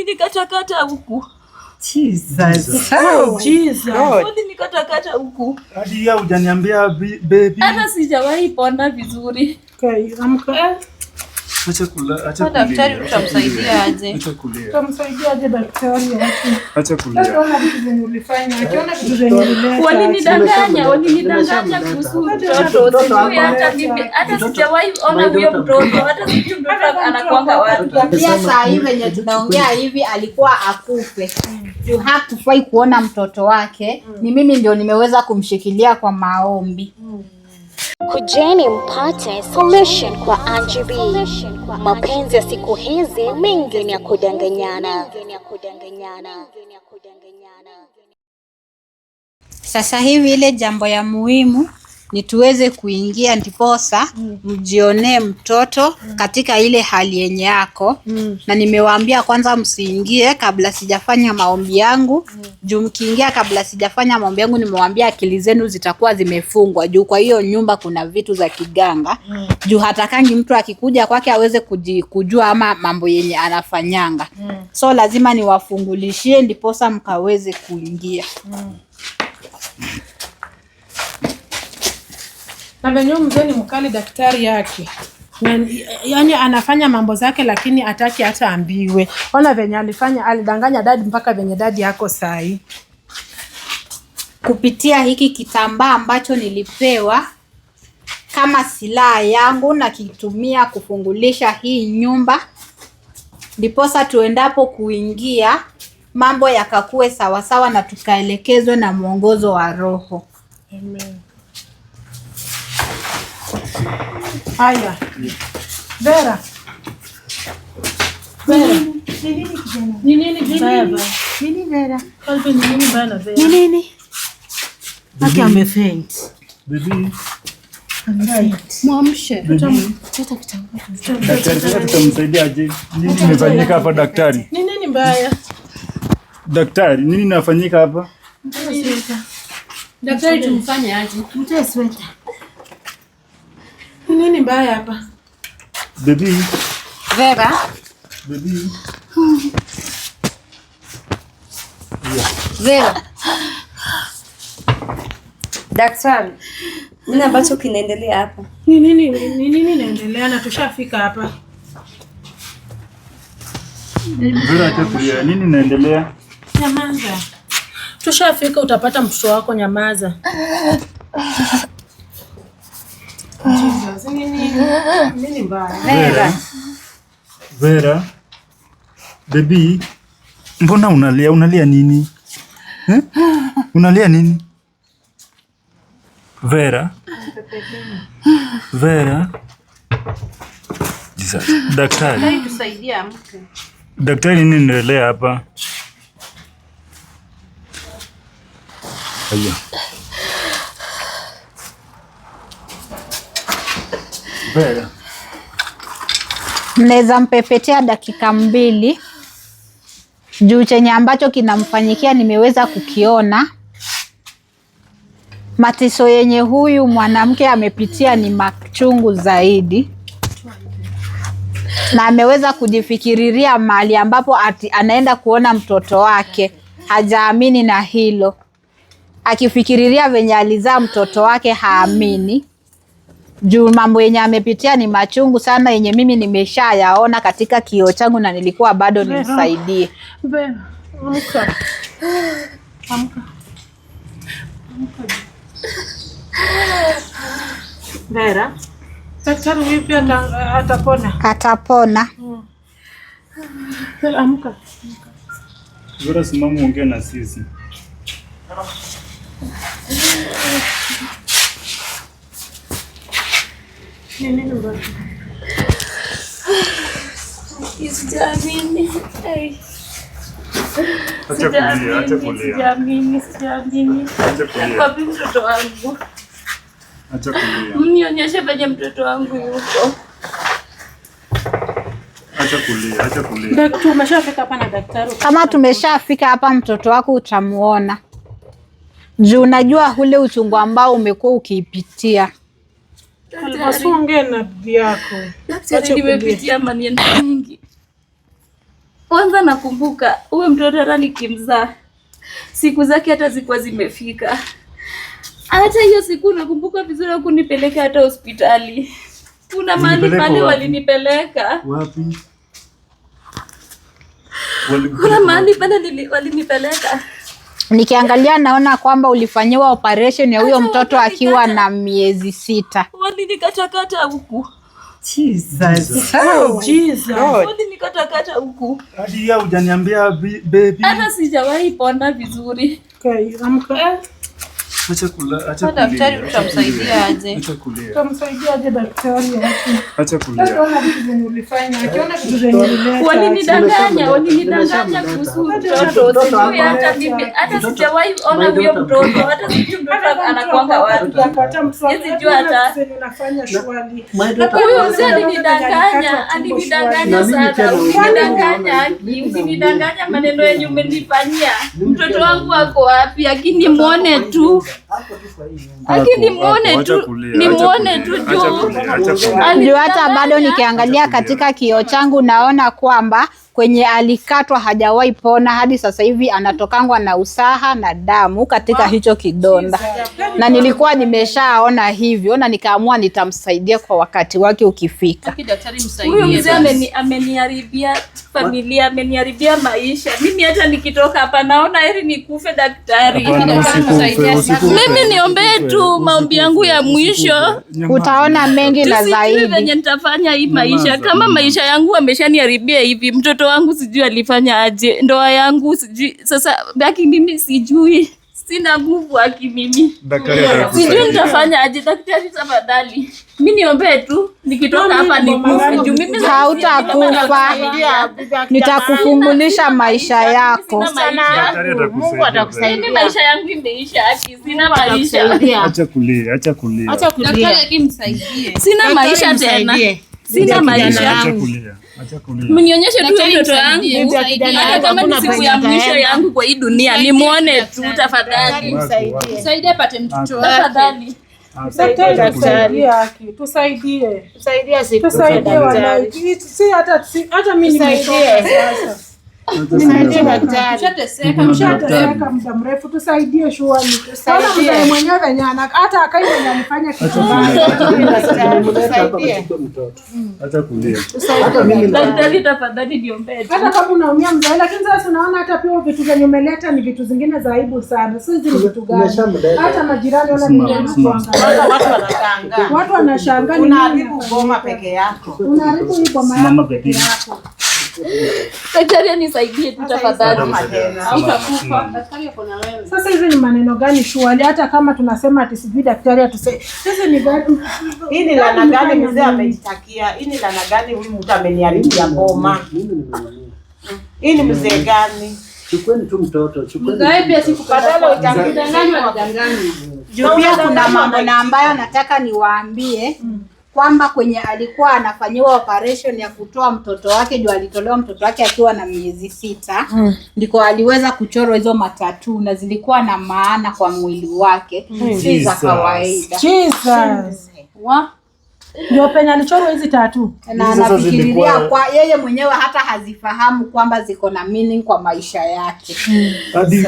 Walinikatakata huku. Jesus. Oh, Jesus. Walinikatakata huku. Hadi ya hujaniambia baby. Hata sijawahi pona vizuri. Okay, amka. Acha kulia. Daktari utamsaidia aje? Acha kulia. Utamsaidia aje daktari? Acha kulia. Akiona vitu zenye ulifanya, akiona vitu zenye ulileta. Walinidanganya kuhusu mtoto. Sijui hata mimi, hata sijawahi ona huyo mtoto. Hata sijui mtoto anakuanga wapi. Pia saa hii venye tunaongea hivi alikuwa akufe. You have to fight kuona mtoto wake. Ni mimi ndio nimeweza kumshikilia kwa maombi. Kujeni mpate solution kwa Angie B. Mapenzi ya siku hizi mengi ni ya kudanganyana. Sasa hivi ile jambo ya muhimu ni tuweze kuingia ndiposa mjionee mtoto katika ile hali yenye yako. Na nimewaambia kwanza msiingie kabla sijafanya maombi yangu. Juu mkiingia kabla sijafanya maombi yangu nimewaambia akili zenu zitakuwa zimefungwa. Juu kwa hiyo nyumba kuna vitu za kiganga. Juu hatakangi mtu akikuja kwake aweze kujua ama mambo yenye anafanyanga. So lazima niwafungulishie ndiposa mkaweze kuingia. Na venye mzee ni mkali daktari yake. Yaani anafanya mambo zake lakini hataki hata ambiwe. Ona venye alifanya, alidanganya dadi mpaka venye dadi yako sahi. Kupitia hiki kitambaa ambacho nilipewa kama silaha yangu na kitumia kufungulisha hii nyumba. Ndiposa tuendapo kuingia mambo yakakue sawasawa na tukaelekezwe na mwongozo wa Roho. Amen. Haya. Vera. Nini Vera? Kalbe nini bana Vera? Nini? Haki amefaint. Baby. Muamshe. Daktari sasa tutamsaidia aje? Nini imefanyika hapa daktari? Nini mbaya? Daktari, nini inafanyika hapa? Daktari tumfanye aje? Mtoe sweta. Nini mbaya hapa? Baby. Vera. Baby. Vera. Daktari, nini ambacho kinaendelea hapa? Nini inaendelea na tushafika hapa? Vera, acha kulia. Nini inaendelea? Nyamaza. Tushafika, utapata mtoto wako, nyamaza. Jesus, nini mbaya? Vera. Baby, mbona unalia? Unalia nini? Unalia nini? Vera. Jesus. Daktari. Tusaidia mke. Daktari, nini inaendelea hapa? Haya. Vera. Mnaweza mpepetea dakika 2. Juu chenye ambacho kinamfanyikia nimeweza kukiona. Mateso yenye huyu mwanamke amepitia ni machungu zaidi. Na ameweza kujifikiriria mahali ambapo anaenda kuona mtoto wake. Hajaamini na hilo. Akifikiriria venye alizaa mtoto wake haamini. Juu mambo yenye amepitia ni machungu sana yenye mimi nimeshayaona katika kioo changu na nilikuwa bado nimsaidie. Vera, amka. Vera, daktari vipi atapona? Atapona. Vera, amka. Vera, simama ongea na sisi. Nini mbaya? Sijaamini. Acha kulia. Sijaamini. Acha kulia. Wapi mtoto wangu? Acha kulia. Mnionyeshe penye mtoto wangu yuko. Acha kulia. Daktari, umeshafika hapa na daktari? Kama tumeshafika hapa mtoto wako utamuona. Juu unajua ule uchungu ambao umekuwa ukiipitia. Usiongee na bibi yako. Daktari, nimepitia maneno mengi. Kwanza nakumbuka huyo mtoto hata nikimzaa siku zake hata zilikuwa zimefika. Hata hiyo siku nakumbuka vizuri kunipeleka hata hospitali. Kuna mahali pale walinipeleka. Wapi? Kuna mahali pale walinipeleka. Nikiangalia naona kwamba ulifanyiwa operation ya huyo mtoto akiwa na miezi 6. Walinikatakata huku. Jesus. Oh, Jesus. Walinikatakata huku. Hadi ya hujaniambia baby. Hata sijawahi pona vizuri. Okay, amka. Acha kulia. Daktari utamsaidia aje? Acha kulia. Utamsaidia aje daktari? Acha kulia. Akiona vitu zenye ulifanya, akiona vitu zenye ulileta. Walinidanganya kuhusu mtoto. Sijui hata mimi, hata sijawahi ona huyo mtoto. Hata sijui mtoto anakuanga wapi. Sijui hata unafanya shwali. Huyo mzee alinidanganya sana. Usinidanganya maneno yenye umenifanyia. Mtoto wangu ako wapi? Lakini muone tu. Lakini muone tu. Nimuone tu juu. Ndio hata bado nikiangalia katika kioo changu naona kwamba kwenye alikatwa hajawahi pona hadi sasa hivi anatokangwa na usaha na damu katika hicho kidonda. Na nilikuwa nimeshaona hivyo na nikaamua nitamsaidia kwa wakati wake ukifika. Huyo mzee ameniharibia familia, ameniharibia maisha. Mimi hata nikitoka hapa naona heri nikufe daktari. Mimi niombee tu maombi yangu ya mwisho. Utaona mengi na zaidi. Venye nitafanya hii maisha. Kama maisha yangu ameshaniharibia hivi, mtoto wangu sijui alifanya aje, ndoa yangu sijui. Sasa baki mimi sijui. Sina nguvu haki mimi. Sijui nitafanya aje daktari tafadhali. Mimi niombee tu nikitoka hapa nikufe juu mimi hautakufa. Nitakufungulisha maisha yako. Mungu atakusaidia. Maisha yangu imeisha haki. Sina maisha. Acha kulia. Daktari msaidie. Sina maisha tena. Sina maisha. Acha kulia. Mnionyeshe tu mtoto wangu. Hata kama ni siku ya mwisho yangu kwa hii dunia, nimuone tu tafadhali. Msaidie apate mtoto wake. Tafadhali. Daktari yake tusaidie. Tusaidie wala. Si hata mimi nimechoka sasa. Mshateseka muda mrefu, tusaidie shughuli. Sana mzee mwenyewe venye hata akai mwenye alifanya kitu Acha kulia. Daktari tafadhali niombee. Hata kama unaumia mzee, lakini sasa unaona hata pia vitu zenye umeleta ni vitu zingine za aibu sana. Sio hizi vitu gani? Hata majirani wana nini kuangalia. Watu wanashangaa ni unaharibu boma peke yako. Unaharibu hii boma yako peke yako. Daktari nisaidie tu tafadhali. Sasa hizi ni maneno gani shughuli? Hata kama tunasema ati sijui daktari atusaidie. Sasa ni gani? Hii ni laana gani mzee amejitakia? Hii ni laana gani huyu mtu ameniharibia boma? Hii ni mzee gani? Chukweni tu mtoto, chukweni. Mzee pia sikupatana utanganywa na danganya. Juu pia kuna mambo na ambayo nataka niwaambie. Kwamba kwenye alikuwa anafanyiwa operation ya kutoa mtoto wake, juu alitolewa mtoto wake akiwa na miezi 6, ndiko aliweza kuchorwa hizo matatu na zilikuwa na maana kwa mwili wake, si za kawaida. Jesus. Ndio penye alichorwa hizi tatu. Na anafikiria kwa yeye mwenyewe hata hazifahamu kwamba ziko na meaning kwa maisha yake.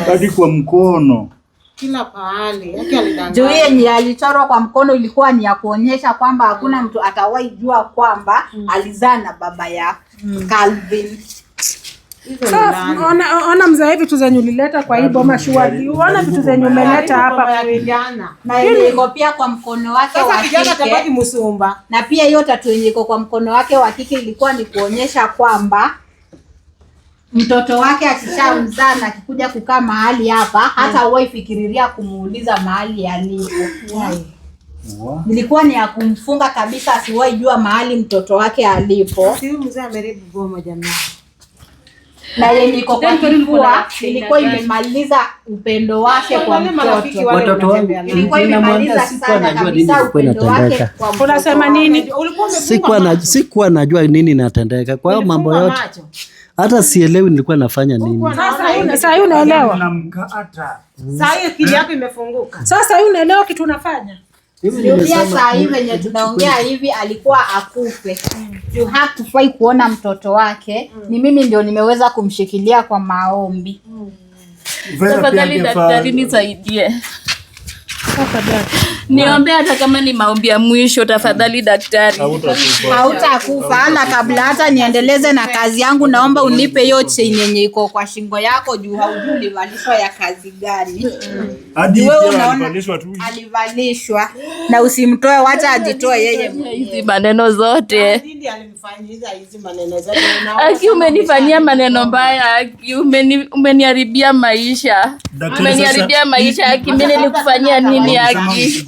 Hadi kwa mkono. Kila pahali. Yake alidanganya. Juu yenye alichorwa kwa mkono ilikuwa ni ya kuonyesha kwamba hakuna mtu atawahi jua kwamba alizaa na baba ya Calvin. Sasa ona mzee vitu zenye ulileta kwa hii boma shughuli. Unaona vitu zenye umeleta hapa ya vijana. Na ile iko pia kwa mkono wake wa kike. Sasa kijana tabaki msumba. Na pia hiyo tatu yenye iko kwa mkono wake wa kike ilikuwa ni kuonyesha kwamba mtoto wake akishamzaa na akikuja kukaa mahali hapa hata hawahi fikiriria kumuuliza mahali alipo. Ilikuwa ni ya kumfunga kabisa asiwahi jua mahali mtoto wake alipo. Si mzee ameribu boma jamani. Na yenye iko kwa kifua ilikuwa imemaliza upendo wake kwa mtoto. Watoto wangu Ilikuwa imemaliza sana kabisa upendo wake kwa mtoto. Unasema nini? sikuwa najua nini inatendeka. Kwa hiyo mambo yote hata sielewi nilikuwa nafanya nini. Sasa hiyo unaelewa? Sasa hiyo akili yako imefunguka. Sasa hiyo unaelewa kitu unafanya? Julia saa hivi wenye tunaongea hivi alikuwa akufe. You have to fight kuona mtoto wake. Ni mimi ndio nimeweza kumshikilia kwa maombi. Tafadhali daktari nisaidie. Niombe hata kama ni maombi ya mwisho tafadhali daktari. Hautakufa. Hata kabla hata niendeleze na kazi yangu naomba unipe hiyo chain yenye iko kwa shingo yako juu haujui ulivalishwa ya kazi gani. Hadi alivalishwa tu. Alivalishwa na usimtoe wacha ajitoe yeye mwenyewe. Hizi maneno zote. Ndio alimfanyia hizi maneno zote. Aki umenifanyia maneno mbaya, Aki umeniharibia maisha. Umeniharibia maisha Aki, mimi nilikufanyia nini Aki?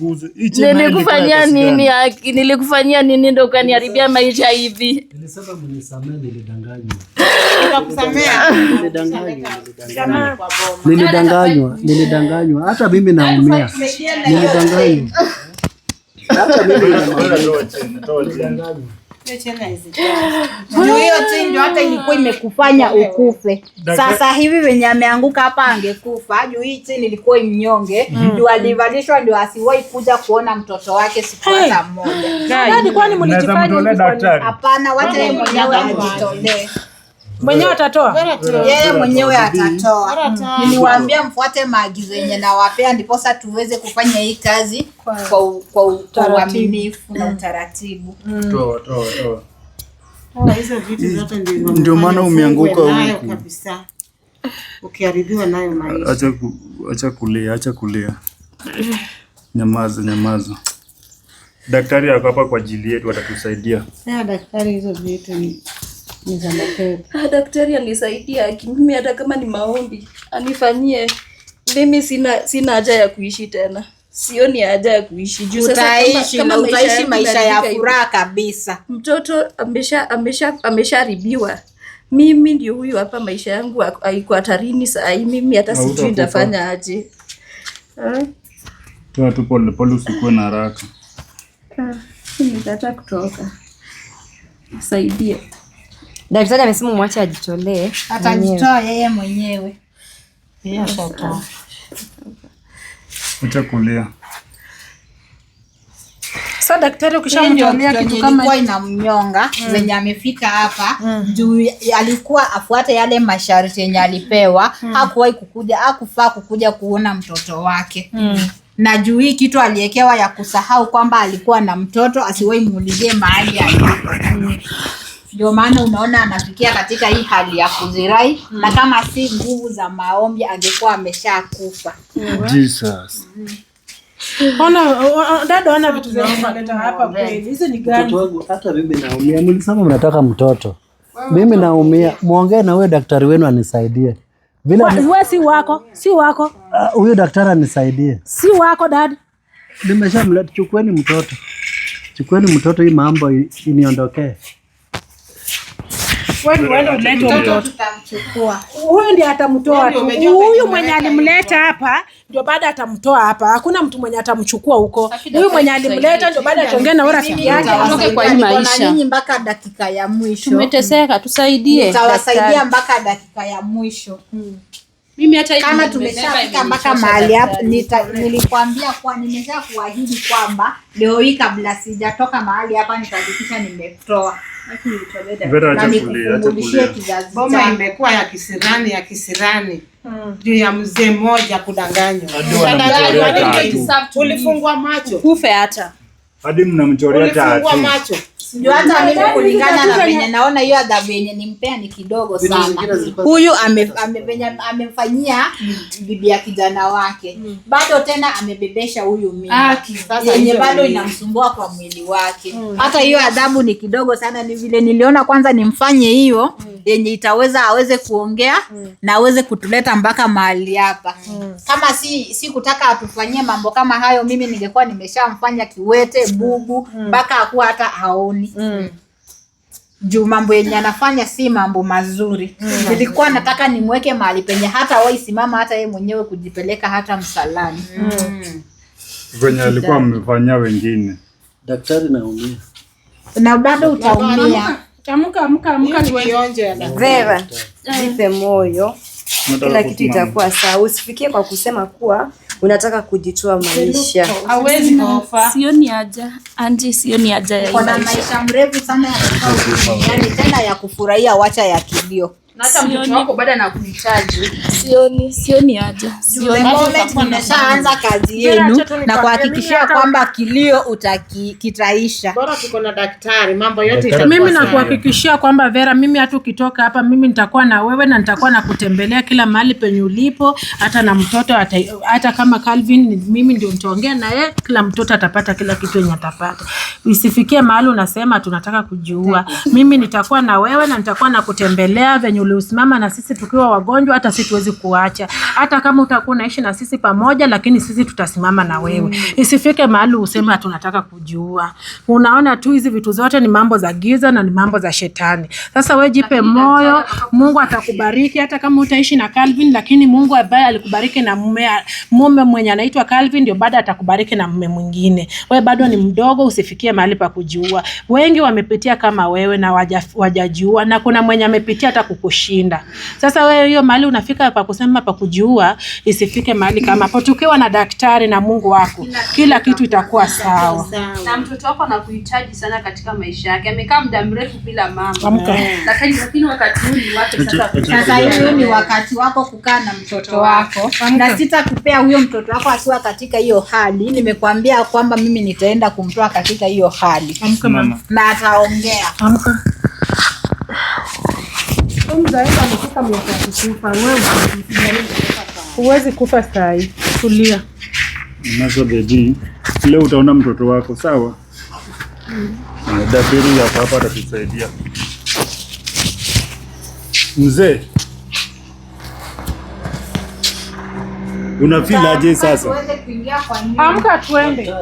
Nilikufanyia nini Aki? Nilikufanyia nini ndio ukaniharibia maisha hivi? Nilisema mnisamee, nilidanganywa. Nitakusamea. Nilidanganywa. Hata mimi naumia. Nilidanganywa. Hata mimi naumia. Hiyo ndio hata ilikuwa imekufanya ukufe. Sasa hivi wenye ameanguka hapa angekufa. Juu hii chini ilikuwa mnyonge. Ndio alivalishwa ndio asiwahi kuja kuona mtoto wake siku hata moja. Dadi kwani mlijifanya daktari? Hapana, wacha yeye mwenyewe ajitolee. Mwenyewe atatoa? Yeye mwenyewe atatoa. Niliwaambia mfuate maagizo yenye nawapea ndiposa tuweze kufanya hii kazi kwa uaminifu na utaratibu. Toa. Hizo vitu zote ndio maana umeanguka huko kabisa. Ukiharibiwa nayo maisha. Acha kulia. Nyamaza. Daktari ako hapa kwa ajili yetu, atatusaidia. Daktari, hizo vitu ni za mapepo. Daktari anisaidia, mimi hata kama ni maombi anifanyie. Mimi sina haja ya kuishi tena. Sioni haja ya kuishi. Juu sasa kama utaishi maisha ya furaha kabisa. Mtoto amesharibiwa. Mimi ndio huyu hapa, maisha yangu haiko hatarini saa hii. Mimi hata sijui nitafanya aje. Toa tu pole, usikuwe na haraka. Nitata kutoka. Saidie. Daktari amesema mwache ajitolee. Atajitoa yeye mwenyewe. Acha kulia. Sasa daktari ukishamtolea kitu kama ilikuwa inamnyonga venye amefika hapa juu alikuwa afuate yale masharti yenye alipewa. Hakuwahi hakufaa kukuja kuona mtoto wake. Na juu hii kitu aliekewa ya kusahau kwamba alikuwa na mtoto, asiwahi muulizie mahali alipo. Ndio maana unaona anafikia katika hii hali ya kuzirai. Na kama si nguvu za maombi angekuwa ameshakufa. Jesus. Ona vitu vinavyoleta hapa kweli. Hizi ni gani? Hata mimi naumia. Mlisema mnataka mtoto. Mimi naumia. Muongee na wewe daktari wenu anisaidie. Wewe si wako. Huyo daktari anisaidie. Si wako dad. Nimeshamleta, chukueni mtoto hii mambo iniondokee. Wewe ulete mtoto tutamchukua. Huyu ndiye atamtoa tu. Huyu mwenye alimleta hapa ndio baada atamtoa hapa. Hakuna mtu mwenye atamchukua huko. Huyu mwenye alimleta ndio baada ataongea na rafiki yake atoke kwa hii maisha. Nyinyi mpaka dakika ya mwisho. Tumeteseka, tusaidie. Nitawasaidia mpaka dakika ya mwisho. Mimi hata hivi kama tumeshafika mpaka mahali hapo, nilikwambia kwa nimesha kuahidi kwamba leo hii kabla sijatoka mahali hapa nitahakikisha nimetoa. Boma imekuwa ya kisirani juu ya mzee mmoja kudanganywa. Ulifungwa macho kufe hata hadi mnamchorea tatu. Ulifungwa macho. Ndio hata mimi kulingana na venye naona hiyo adhabu yenye nimpea ni kidogo sana. Huyu amemfanyia bibi ya kijana wake. Bado tena amebebesha huyu mimba. Yenye bado inamsumbua kwa mwili wake. Hata hiyo adhabu ni kidogo sana, ni vile niliona kwanza nimfanye hiyo yenye itaweza aweze kuongea na aweze kutuleta mpaka mahali hapa. Kama si kutaka atufanyie mambo kama hayo, mimi ningekuwa nimeshamfanya kiwete bubu mpaka hakuwa hata haoni. Juu mambo yenye anafanya si mambo mazuri. Nilikuwa nataka nimweke mahali penye hata wai simama hata yeye mwenyewe kujipeleka hata msalani. Venye alikuwa amefanyia wengine. Daktari naumia. Na bado utaumia. Amka tuonje. Vera, jipe moyo. Kila kitu itakuwa sawa. Usifikie kwa kusema kuwa unataka kujitoa maisha. Hawezi kufa. Sioni haja. Anji, sioni haja ya Kuna maisha mrefu sana ya yani tena ya kufurahia, wacha ya kilio. Na hata mtoto wako bado anakuhitaji. Sioni haja. Nimeshaanza kazi yenu na kuhakikishia kwamba kilio kitaisha. Bora tuko na daktari, mambo yote Mimi nakuhakikishia kwamba Vera, mimi hata ukitoka hapa mimi nitakuwa na wewe na nitakuwa na kutembelea kila mahali penye ulipo, hata na mtoto hata kama Calvin mimi ndio nitaongea na yeye, kila mtoto atapata kila kitu yenye atapata. Usifikie mahali unasema tunataka kujiua. Mimi nitakuwa na wewe na nitakuwa na kutembelea venye ulisimama na sisi tukiwa wagonjwa, hata sisi tuwezi kuacha. Hata kama utakuwa unaishi na sisi pamoja, lakini sisi tutasimama na wewe. Isifike mahali useme tunataka kujiua. Unaona tu hizi vitu zote ni mambo za giza na ni mambo za shetani. Sasa wewe jipe moyo, Mungu atakubariki hata kama utaishi na Calvin, lakini Mungu ambaye alikubariki na mume mwenye anaitwa Calvin ndio bado atakubariki na mume mwingine. Wewe bado ni mdogo, usifikie mahali pa kujiua. Wengi wamepitia kama wewe na wajajiua, na kuna mwenye amepitia hata kukushinda. Sasa wewe hiyo mahali unafika pa kusema pa kujiua, isifike mahali kama hapo. Tukiwa na daktari na Mungu wako, kila kitu itakuwa sawa. Na mtoto wako anakuhitaji sana katika maisha yake. Amekaa muda mrefu bila mama. Lakini wakati huu ni wake sasa. Sasa hiyo ni wakati wako kukaa na mtoto wako. Na sitakupea huyo mtoto wako akiwa katika hiyo hali. Nimekuambia kwamba mimi nitaenda kumtoa katika hiyo hali. Amka mama. Na ataongea. Amka. Mzaenda amefika miaka ya kufa. Wewe huwezi kufa saa hii. Tulia. Nazo baby, leo utaona mtoto wako, sawa? Daktari hapa atatusaidia. Mzee, unafeel aje sasa? Amka tuende.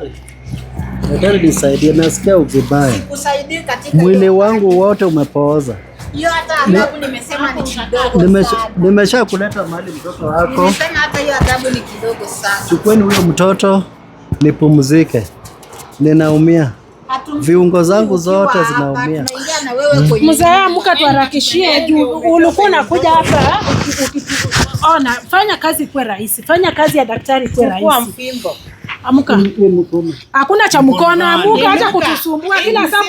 Daktari nisaidie, nasikia ukibaya. Kusaidie katika Mwili wangu wote umepooza. hiyo hata adhabu nimesema ni kidogo sana. Nimesha kuleta mahali mtoto wako. Nimesema hata hiyo adhabu ni kidogo sana. Chukweni huyo mtoto nipumzike. Ninaumia. Viungo zangu zote zinaumia. Mzee, amka tuharakishie juu ulikuwa unakuja hapa ona, fanya kazi kwa rahisi. Fanya kazi ya daktari kwa rahisi. Amka. Hakuna cha mkono, amuka hata kutusumbua kila saa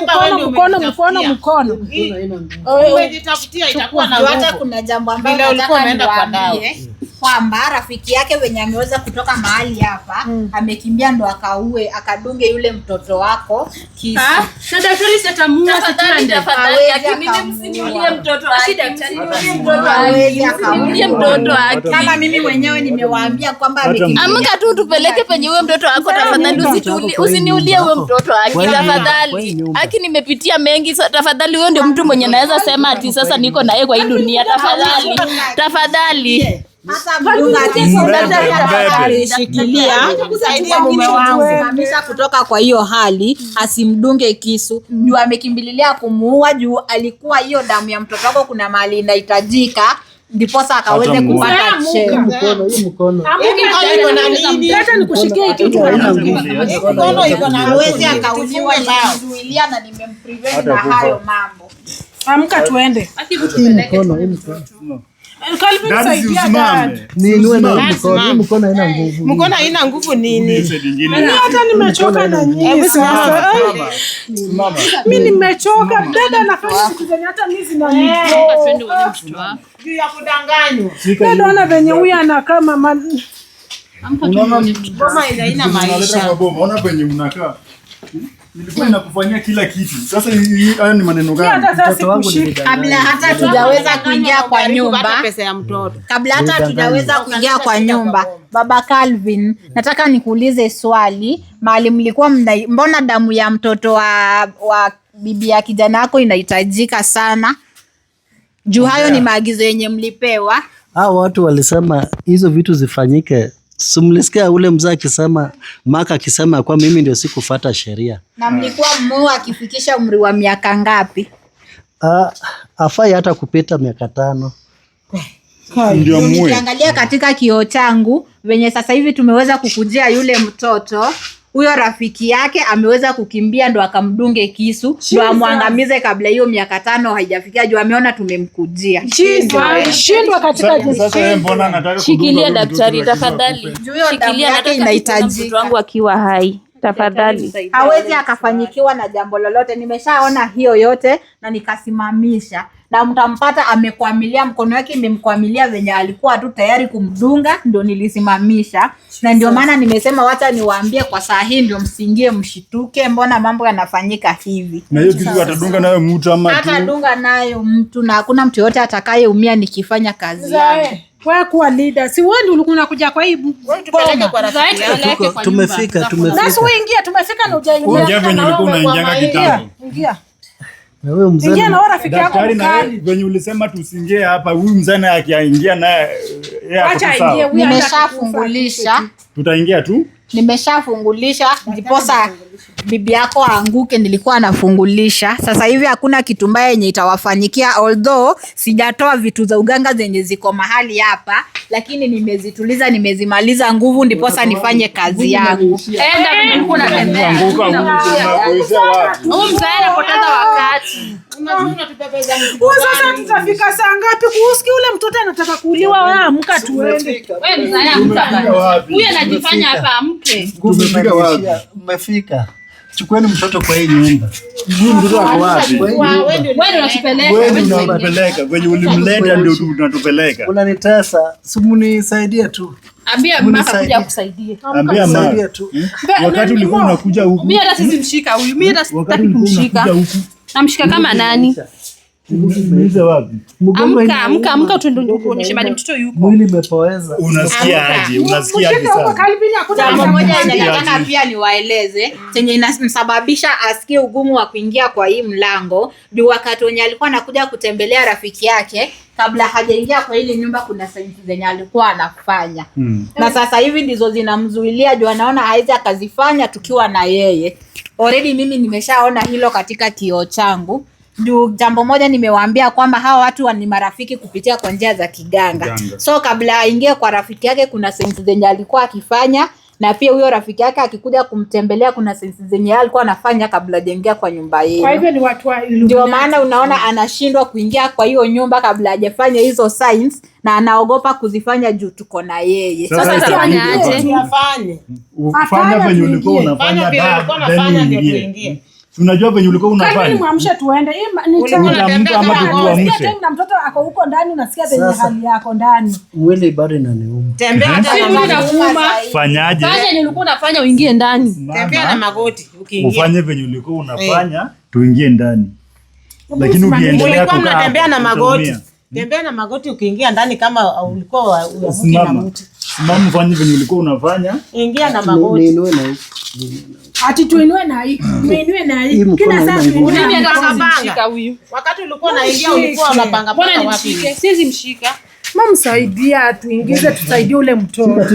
mkono. Wewe jitafutia itakuwa na hata kuna jambo ambalo nataka niwaambie kwamba rafiki yake wenye ameweza kutoka mahali hapa amekimbia ndo akadunge yule mtoto wako kisu. Na daktari sitamua tafadhali mimi msiniulie mtoto wake. Mtoto wake. Kama mimi mwenyewe nimewaambia kwamba amekimbia. Amka tu tupeleke penye huyo mtoto wako tafadhali, usiniulie huyo mtoto wake tafadhali. Haki nimepitia mengi tafadhali, huyo ndio mtu mwenye naweza sema ati sasa niko naye kwa hii dunia tafadhali. Hata mdunga alishikilia kusaidia mume wangu amesha kutoka kwa hiyo hali, asimdunge kisu juu amekimbililia kumuua, juu alikuwa hiyo damu ya mtoto wako kuna mahali inahitajika ndiposa akaweze kupata cheo. Mkono. Hata nikushikie kitu mkono iko na hawezi akauliwa nizuilia na nimemprevent na hayo mambo. Amka tuende. Mkono haina nguvu. Mkono haina nguvu nini? Hata nimechoka na nyinyi sasa. Mimi nimechoka, dada anafanya vitu zenye hata mimi zinanichoka. Juu ya kudanganywa. Dada ana venye huyu anakaa mama. Boma ina maisha. Unaona venye unakaa. Nilikuwa ninakufanyia kila kitu. Sasa haya ni maneno gani? Mtoto wangu ni kabla hata tujaweza kuingia kwa nyumba. Pesa ya mtoto. Kabla hata tujaweza kuingia kwa nyumba. Baba Calvin, nataka nikuulize swali. Mahali mlikuwa mbona damu ya mtoto wa bibi ya kijana wako inahitajika sana? Juu hayo ni maagizo yenye mlipewa. Hao watu walisema hizo vitu zifanyike. Sumlisikia ule mzee akisema, Maka akisema kwa mimi ndio sikufuata sheria. Na mlikuwa mmua akifikisha umri wa miaka ngapi? Afai hata kupita miaka 5. Ndio muwe. Nikiangalia katika kioo changu venye sasa hivi tumeweza kukujia yule mtoto, huyo rafiki yake ameweza kukimbia ndo akamdunge kisu ndo amwangamize kabla hiyo miaka 5 haijafikia juu ameona tumemkujia. Shindwa katika sasa mbona anataka shikilia daktari tafadhali. Shikilia yake inahitajika. Mtoto wangu akiwa hai. Tafadhali. Hawezi akafanyikiwa na jambo lolote. Nimeshaona hiyo yote na nikasimamisha. Na mtampata amekwamilia, mkono wake imemkwamilia venye alikuwa tu tayari kumdunga, ndio nilisimamisha. Na ndio maana nimesema wacha niwaambie kwa saa hii ndio msingie mshituke, mbona mambo yanafanyika hivi. Na hiyo kitu atadunga nayo mtu ama tu? Atadunga nayo mtu na hakuna mtu yote atakayeumia nikifanya kazi yangu. Wewe kuwa leader. Si wewe ndio ulikuwa unakuja kwa hii tupeleke kwa rafiki yake. Tumefika. Sasa uingia, tumefika na hujaingia. Ungia venye ulikuwa unaingia kitambo. Ingia. Na wewe mzee. Ingia na rafiki yako mkali. Venye ulisema tusingie hapa, huyu mzee akiingia na yeye acha ingie. Nimeshafungulisha. Tutaingia tu. Nimeshafungulisha ndiposa bibi yako aanguke, nilikuwa nafungulisha. Sasa hivi hakuna kitu mbaya yenye itawafanyikia, although sijatoa vitu za uganga zenye ziko mahali hapa, lakini nimezituliza, nimezimaliza nguvu ndiposa nifanye kazi yangu. Enda nilikuwa natembea. Anguka Mzee anapoteza wakati. Unatupepeza mzigo. Sasa tutafika saa ngapi? Kusikia ule mtoto anataka kuuliwa, wewe amka tuende. Wewe mzee amka bana. Huyu anajifanya hapa amke. Tumefika wapi? Umefika. Chukueni mtoto kwa hii nyumba. Huyu mtoto wako wapi? Wewe ndio unatupeleka. Wewe ndio unatupeleka. Venye ulimleta ndio unatupeleka. Unanitesa. Simunisaidie tu. Ambia mama kuja akusaidie. Ambia mama tu. Wakati ulikuwa unakuja huku. Mimi hata sisi mshika huyu. Mimi hata sitaki kumshika. Namshika kama nani? Mniza wapi? Amka tuende kuonyesha bali mtoto yuko. Mwili umepoeza. Unasikia aje? Unasikia aje sana? Jambo moja nataka pia niwaeleze chenye inasababisha asikie ugumu wa kuingia kwa hii mlango. Ndio wakati wenye alikuwa anakuja kutembelea rafiki yake, kabla hajaingia kwa ile nyumba kuna signs zenye alikuwa anafanya. Na sasa hivi ndizo zinamzuilia juu anaona haizi akazifanya tukiwa na yeye. Already mimi nimeshaona hilo katika kioo changu. Juu jambo moja nimewaambia kwamba hawa watu ni marafiki kupitia kwa njia za kiganga. So kabla aingie kwa rafiki yake kuna signs zenye alikuwa akifanya, na pia huyo rafiki yake akikuja kumtembelea kuna signs zenye alikuwa anafanya kabla hajaingia kwa nyumba yenu. Kwa hivyo ni watu wa ndio maana unaona anashindwa kuingia kwa hiyo nyumba kabla hajafanya hizo signs, na anaogopa kuzifanya juu tuko na yeye. Sasa atafanya aje? Ufanya venye ulikuwa unafanya ndio tuingie. Unajua venye ulikuwa unafanya. Kama muamshe tuende. Unaamka ama tukuamshe. Na mtoto ako huko ndani unasikia venye hali yako ndani. Mwili bado inaniuma. Tembea hata na kuuma. Fanyaje? Fanya ni ulikuwa unafanya uingie ndani. Tembea na magoti ukiingia. Ufanye venye ulikuwa unafanya tuingie ndani. Lakini ukiendelea kukaa unatembea na magoti. Tembea na magoti ukiingia ndani kama ulikuwa unavuki na mtu. Simama ufanye venye ulikuwa unafanya. Ingia na magoti. Niinue na huko. Ati tuinue na hii. Tuinue na hii. Kila saa mimi anashika huyu. Wakati ulikuwa unaingia ulikuwa unapanga panga wapi? Siwezi mshika. Mama msaidia tuingize, tusaidie ule mtoto.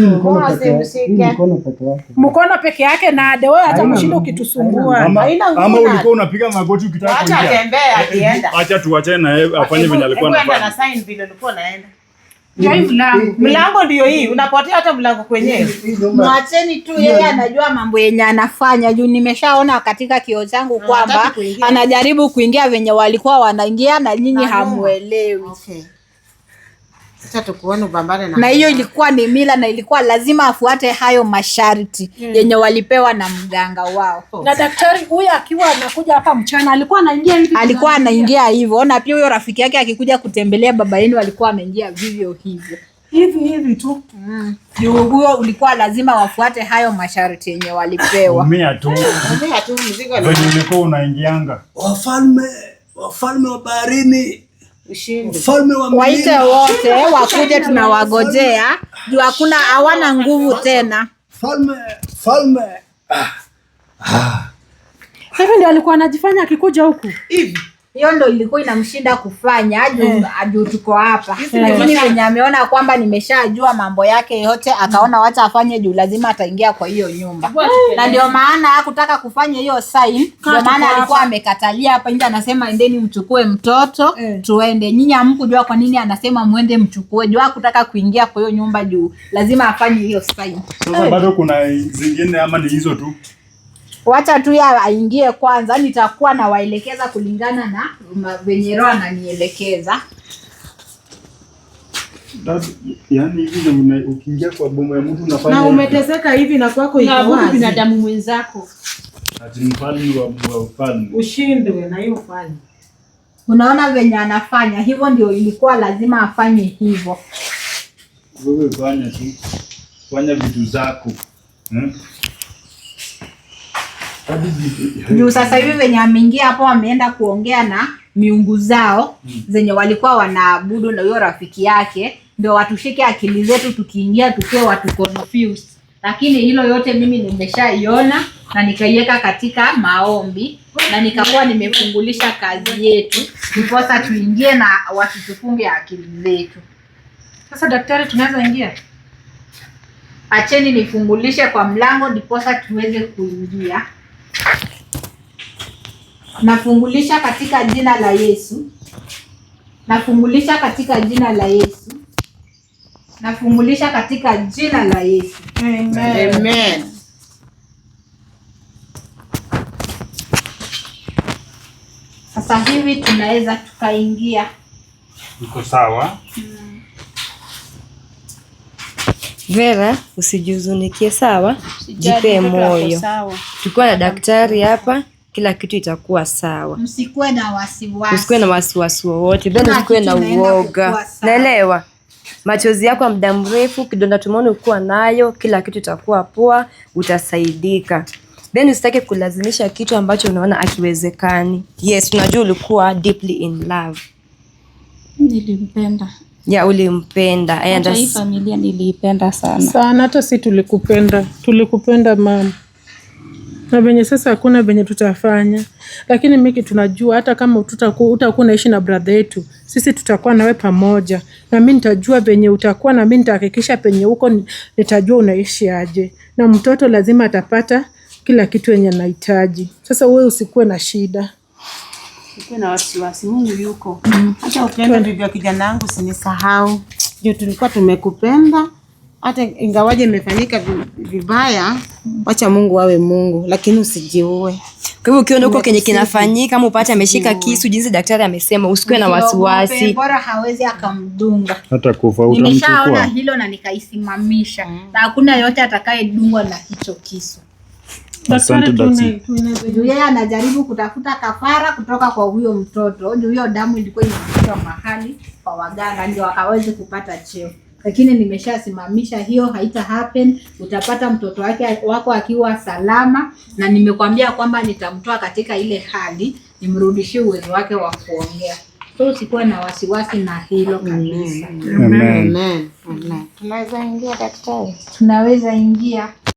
Mkono peke yake na ade wewe hata mshindo ukitusumbua. Ama ulikuwa unapiga magoti ukitaka kuingia. Acha atembee akienda. Acha tuachane na yeye afanye venye alikuwa anafanya. Kwenda na sign vile ulikuwa unaenda. Mlango ndio hii, unapotea hata mlango kwenyewe. Mwacheni tu yeye anajua mambo yenye anafanya juu nimeshaona katika kioo changu kwamba anajaribu kuingia venye walikuwa wanaingia na nyinyi hamuelewi. Okay. Sasa tukuone ubambane na hiyo ilikuwa ni mila na ilikuwa lazima afuate hayo masharti yenye walipewa na mganga wao. Na daktari huyu akiwa anakuja hapa mchana alikuwa anaingia hivi. Alikuwa anaingia hivyo, na pia huyo rafiki yake akikuja kutembelea baba yenu alikuwa anaingia vivyo hivyo. Hivi tu. Huyo ulikuwa lazima wafuate hayo masharti yenye walipewa. Umea tu mzigo. Wewe ulikuwa unaingianga. Wafalme wa baharini. Waite wote wakuje, tunawagojea juu hakuna hawana nguvu tena. Hivi ndio alikuwa anajifanya akikuja huku. Hivi hiyo ndo ilikuwa inamshinda kufanya aju tuko hapa. Lakini venye ameona kwamba nimeshajua mambo yake yote, akaona wacha afanye juu lazima ataingia kwa hiyo nyumba. Na ndio maana hakutaka kufanya hiyo sign. Ndio maana alikuwa amekatalia hapa nje, anasema endeni mchukue mtoto tuende. Nyinyi hamkujua kwa nini anasema muende mchukue. Juu hakutaka kuingia kwa hiyo nyumba juu lazima afanye hiyo sign. Sasa bado kuna zingine ama ni hizo tu? Wacha tu ya aingie kwanza, nitakuwa na waelekeza kulingana na venye Roho ananielekeza. Yaani hivi ndio ukiingia kwa bomo ya mtu unafanya. Na umeteseka hivi na kwako iko wazi. Binadamu mwenzako. Ati mfalme wa ufalme. Ushindwe na hiyo ufalme. Unaona venye anafanya, hivyo ndio ilikuwa lazima afanye hivyo. Wewe fanya tu. Fanya vitu zako. Juu sasa hivi venye ameingia hapo ameenda kuongea na miungu zao zenye walikuwa wanaabudu na huyo rafiki yake, ndio watushike akili zetu tukiingia tukiwa watu confused. Lakini hilo yote mimi nimeshaiona na nikaiweka katika maombi na nikakuwa nimefungulisha kazi yetu ndiposa tuingie na watu tufunge akili zetu. Sasa daktari, tunaweza ingia? Acheni nifungulishe kwa mlango ndiposa tuweze kuingia. Nafungulisha katika jina la Yesu. Nafungulisha katika jina la Yesu. Nafungulisha katika jina la Yesu. Amen. Amen. Sasa hivi tunaweza tukaingia. Uko sawa? Vera, usijihuzunikie, sawa? Jipe moyo. Tukiwa na daktari hapa, kila kitu itakuwa sawa. Msikuwe na wasiwasi. Usikuwe na wasiwasi wowote. Then usikuwe na uoga. Naelewa. Machozi yako ya muda mrefu, kidonda tumboni ukuwa nayo, kila kitu itakuwa poa, utasaidika. Then usitake kulazimisha kitu ambacho unaona akiwezekani. Yes, tunajua ulikuwa deeply in love. Nilimpenda. Yeah, ulimpenda. Hata hii familia niliipenda sana. Sana, hata si tulikupenda. Tulikupenda mama. Na venye sasa hakuna venye tutafanya. Lakini Miki, tunajua hata kama utakuwa unaishi na brother yetu, sisi tutakuwa nawe pamoja. Na mimi nitajua venye utakuwa, na mimi nitahakikisha penye huko nitajua unaishi aje. Na mtoto lazima atapata kila kitu yenye anahitaji. Sasa wewe usikuwe na shida. Usikuwe na wasiwasi, Mungu yuko. Hata ukienda bibi ya kijana wangu usinisahau. Juu tulikuwa tumekupenda. Hata ingawaje imefanyika vibaya, wacha Mungu awe Mungu, lakini usijiue. Kwa hivyo ukiona huko kenye kinafanyika, kama upate ameshika kisu jinsi daktari amesema, usikuwe na wasiwasi. Bora hawezi akamdunga. Hata kufa utamchukua. Nimeshaona hilo na nikaisimamisha. Na hakuna yote atakayedungwa na hicho kisu. Asante daktari. Yeye anajaribu kutafuta kafara kutoka kwa huyo mtoto. Huyo damu ilikuwa inafikishwa mahali kwa waganga ndio akaweze kupata cheo. Lakini nimeshasimamisha hiyo, haita happen. Utapata mtoto wako akiwa salama, na nimekwambia kwamba nitamtoa katika ile hali, nimrudishie uwezo wake wa kuongea. So usikuwe na wasiwasi na hilo kabisa. Amen. Amen. Tunaweza ingia daktari? Tunaweza ingia.